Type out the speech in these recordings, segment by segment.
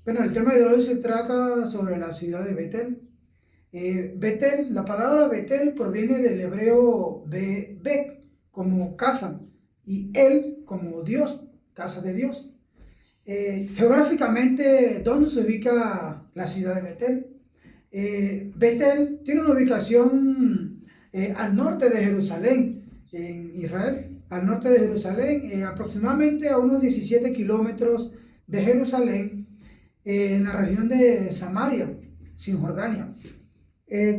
Bueno, el tema de hoy se trata sobre la ciudad de Betel. Betel, la palabra Betel proviene del hebreo Bet como casa y El como Dios, casa de Dios. Geográficamente, ¿dónde se ubica la ciudad de Betel? Betel tiene una ubicación al norte de Jerusalén, en Israel, al norte de Jerusalén, aproximadamente a unos 17 kilómetros de Jerusalén, en la región de Samaria, Cisjordania.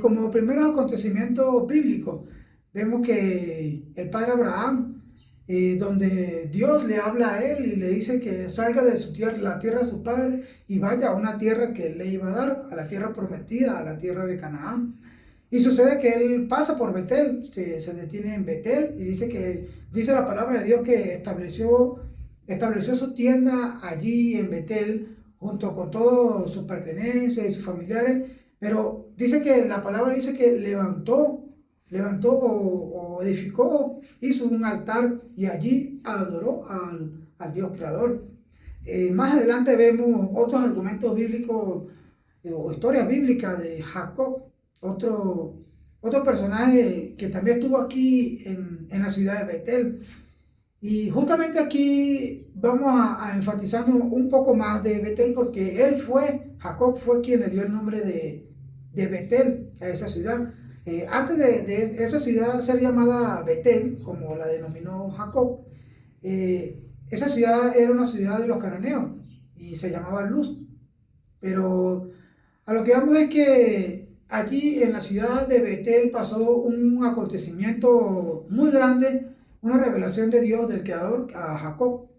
Como primeros acontecimientos bíblicos, vemos que el padre Abraham, donde Dios le habla a él y le dice que salga de su tierra, la tierra de su padre, y vaya a una tierra que él le iba a dar, a la tierra prometida, a la tierra de Canaán. Y sucede que él pasa por Betel, se detiene en Betel, y dice la palabra de Dios que estableció su tienda allí en Betel, junto con todas sus pertenencias y sus familiares, pero dice que la palabra dice que levantó o edificó, hizo un altar y allí adoró al Dios creador. Más adelante vemos otros argumentos bíblicos o historias bíblicas de Jacob, otro personaje que también estuvo aquí en la ciudad de Betel. Y justamente aquí vamos a enfatizarnos un poco más de Betel porque Jacob fue quien le dio el nombre de Betel a esa ciudad. Antes de esa ciudad ser llamada Betel, como la denominó Jacob, esa ciudad era una ciudad de los cananeos y se llamaba Luz. Pero a lo que vamos es que allí en la ciudad de Betel pasó un acontecimiento muy grande, una revelación de Dios, del Creador, a Jacob.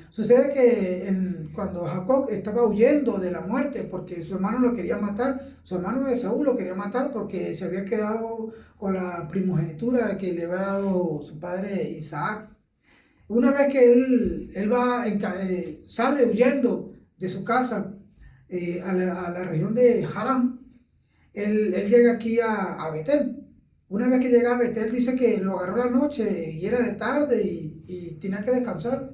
Sucede que cuando Jacob estaba huyendo de la muerte porque su hermano lo quería matar, su hermano Esaú lo quería matar porque se había quedado con la primogenitura que le había dado su padre Isaac. Una vez que él sale huyendo de su casa a la región de Harán, él llega aquí a Betel. Una vez que llega a Betel dice que lo agarró la noche y era de tarde y tenía que descansar.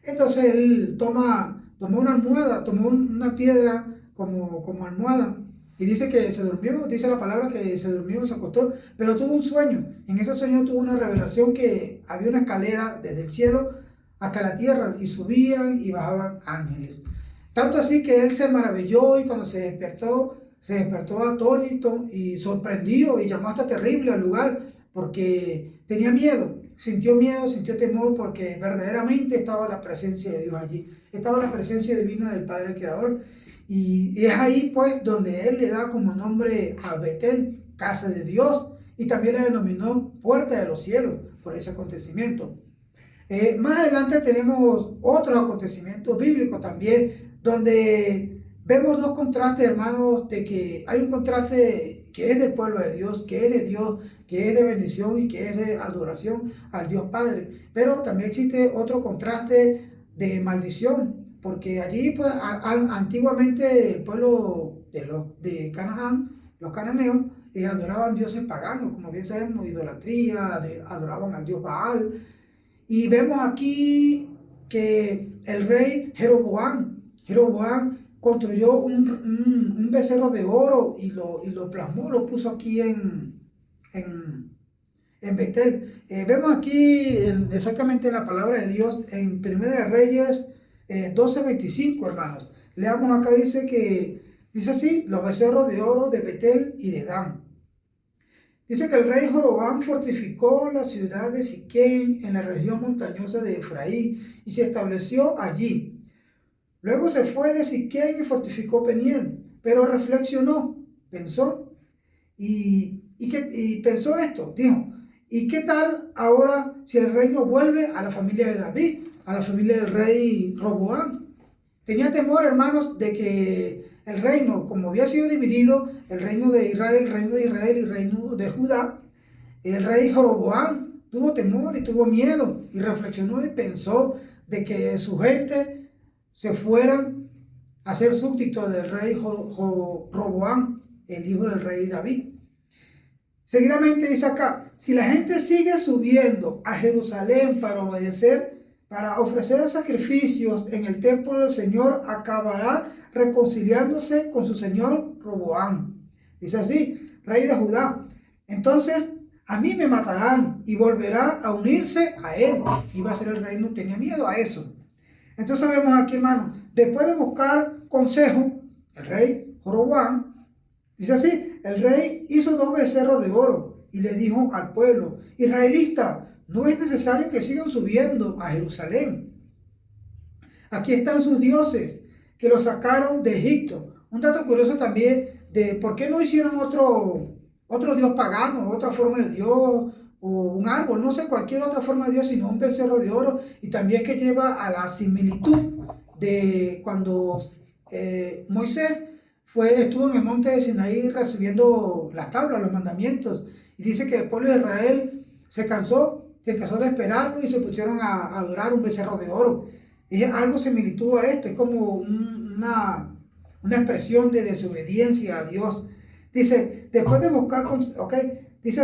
Entonces él tomó una almohada, tomó una piedra como almohada y dice que se durmió, dice la palabra que se durmió, se acostó, pero tuvo un sueño. En ese sueño tuvo una revelación que había una escalera desde el cielo hasta la tierra y subían y bajaban ángeles. Tanto así que él se maravilló y cuando se despertó atónito y sorprendido y llamó hasta terrible al lugar porque tenía miedo, sintió temor porque verdaderamente estaba la presencia de Dios allí, estaba la presencia divina del Padre Creador y es ahí pues donde él le da como nombre a Betel, casa de Dios, y también le denominó puerta de los cielos por ese acontecimiento. Más adelante tenemos otros acontecimientos bíblicos también donde vemos dos contrastes, hermanos, de que hay un contraste que es del pueblo de Dios, que es de Dios, que es de bendición y que es de adoración al Dios Padre. Pero también existe otro contraste de maldición, porque allí pues antiguamente el pueblo de Canaán, los cananeos, adoraban dioses paganos, como bien sabemos, idolatría, adoraban al dios Baal. Y vemos aquí que el rey Jeroboam construyó un becerro de oro y lo plasmó, lo puso aquí en Betel. Vemos aquí exactamente la palabra de Dios en Primera de Reyes 12:25, hermanos. Leamos acá, dice así, los becerros de oro de Betel y de Dan. Dice que el rey Jeroboam fortificó la ciudad de Siquén en la región montañosa de Efraín y se estableció allí. Luego se fue de Siquén y fortificó Peniel, pero reflexionó, pensó y pensó esto, dijo, ¿y qué tal ahora si el reino vuelve a la familia de David, a la familia del rey Roboam? Tenía temor, hermanos, de que el reino, como había sido dividido, el reino de Israel y el reino de Judá, el rey Jeroboam tuvo temor y tuvo miedo y reflexionó y pensó de que su gente se fueran a ser súbditos del rey Roboam, el hijo del rey David. Seguidamente dice acá, si la gente sigue subiendo a Jerusalén para obedecer, para ofrecer sacrificios en el templo del Señor, acabará reconciliándose con su señor Roboam. Dice así, rey de Judá. Entonces a mí me matarán y volverá a unirse a él. Iba a ser el rey, no tenía miedo a eso. Entonces vemos aquí, hermano, después de buscar consejo, el rey Roboam, dice así, el rey hizo 2 becerros de oro y le dijo al pueblo, israelita, no es necesario que sigan subiendo a Jerusalén. Aquí están sus dioses que los sacaron de Egipto. Un dato curioso también de por qué no hicieron otro dios pagano, otra forma de dios, o un árbol, no sé, cualquier otra forma de dios, sino un becerro de oro. Y también que lleva a la similitud de cuando Moisés estuvo en el monte de Sinaí recibiendo las tablas, los mandamientos. Y dice que el pueblo de Israel se cansó de esperarlo y se pusieron a adorar un becerro de oro. Es algo similitud a esto, es como una expresión de desobediencia a Dios. Dice, después de buscar, dice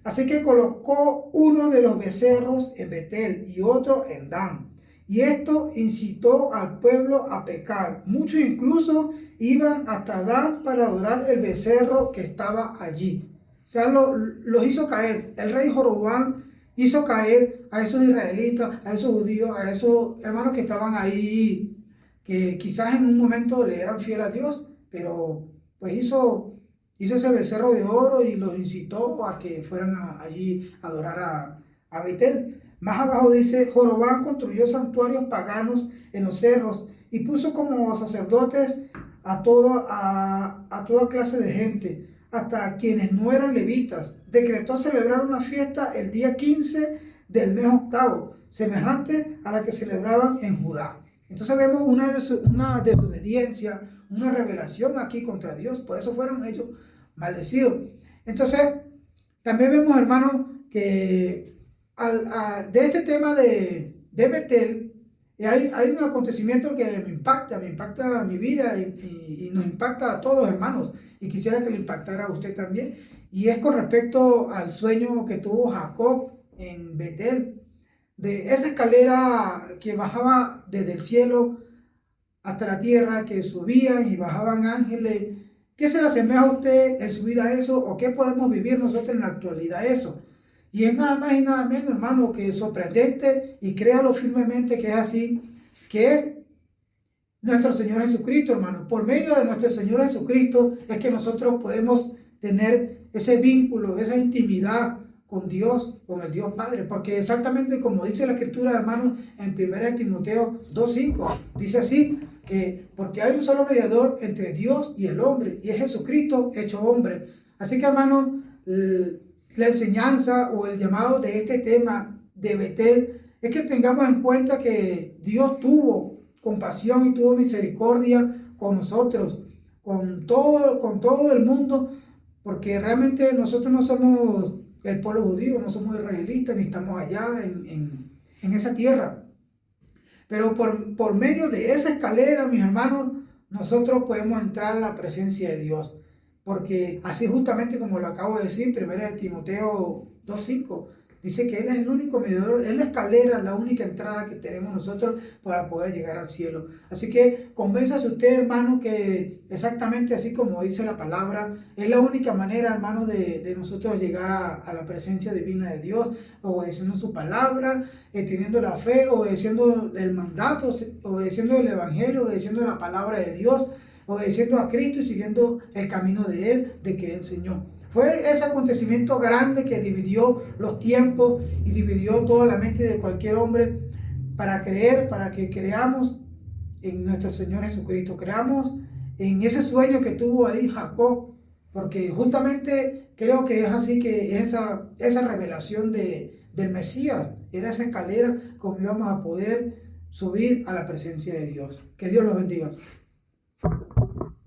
así que colocó uno de los becerros en Betel y otro en Dan. Y esto incitó al pueblo a pecar. Muchos incluso iban hasta Dan para adorar el becerro que estaba allí. O sea, los hizo caer. El rey Jeroboam hizo caer a esos israelitas, a esos judíos, a esos hermanos que estaban ahí, que quizás en un momento le eran fieles a Dios, pero pues hizo ese becerro de oro y los incitó a que fueran allí a adorar a Betel. Más abajo dice, Jeroboam construyó santuarios paganos en los cerros y puso como sacerdotes a toda clase de gente, hasta quienes no eran levitas. Decretó celebrar una fiesta el día 15 del mes octavo, semejante a la que celebraban en Judá. Entonces vemos una desobediencia, una rebelación aquí contra Dios. Por eso fueron ellos maldecidos. Entonces también vemos, hermanos, que de este tema de Betel, hay un acontecimiento que me impacta mi vida y nos impacta a todos, hermanos, y quisiera que le impactara a usted también, y es con respecto al sueño que tuvo Jacob en Betel, de esa escalera que bajaba desde el cielo hasta la tierra, que subían y bajaban ángeles. ¿Qué se le asemeja a usted en su vida eso, o qué podemos vivir nosotros en la actualidad eso? Y es nada más y nada menos, hermano, que sorprendente, y créalo firmemente que es así, que es nuestro Señor Jesucristo, hermano. Por medio de nuestro Señor Jesucristo es que nosotros podemos tener ese vínculo, esa intimidad con Dios, con el Dios Padre, porque exactamente como dice la Escritura, hermanos, en 1 Timoteo 2:5, dice así, que porque hay un solo mediador entre Dios y el hombre, y es Jesucristo hecho hombre. Así que, hermanos, la enseñanza o el llamado de este tema de Betel es que tengamos en cuenta que Dios tuvo compasión y tuvo misericordia con nosotros, con todo el mundo, porque realmente nosotros no somos el pueblo judío, no somos israelitas, ni estamos allá en esa tierra. Pero por medio de esa escalera, mis hermanos, nosotros podemos entrar a la presencia de Dios. Porque así justamente como lo acabo de decir, 1 Timoteo 2:5, dice que Él es el único mediador, es la escalera, la única entrada que tenemos nosotros para poder llegar al cielo. Así que convénzase usted, hermano, que exactamente así como dice la palabra, es la única manera, hermano, de nosotros llegar a la presencia divina de Dios, obedeciendo su palabra, teniendo la fe, obedeciendo el mandato, obedeciendo el evangelio, obedeciendo la palabra de Dios, obedeciendo a Cristo y siguiendo el camino de Él, de que Él enseñó. Fue ese acontecimiento grande que dividió los tiempos y dividió toda la mente de cualquier hombre para creer, para que creamos en nuestro Señor Jesucristo, creamos en ese sueño que tuvo ahí Jacob, porque justamente creo que es así, que esa revelación del Mesías era esa escalera como íbamos a poder subir a la presencia de Dios. Que Dios los bendiga.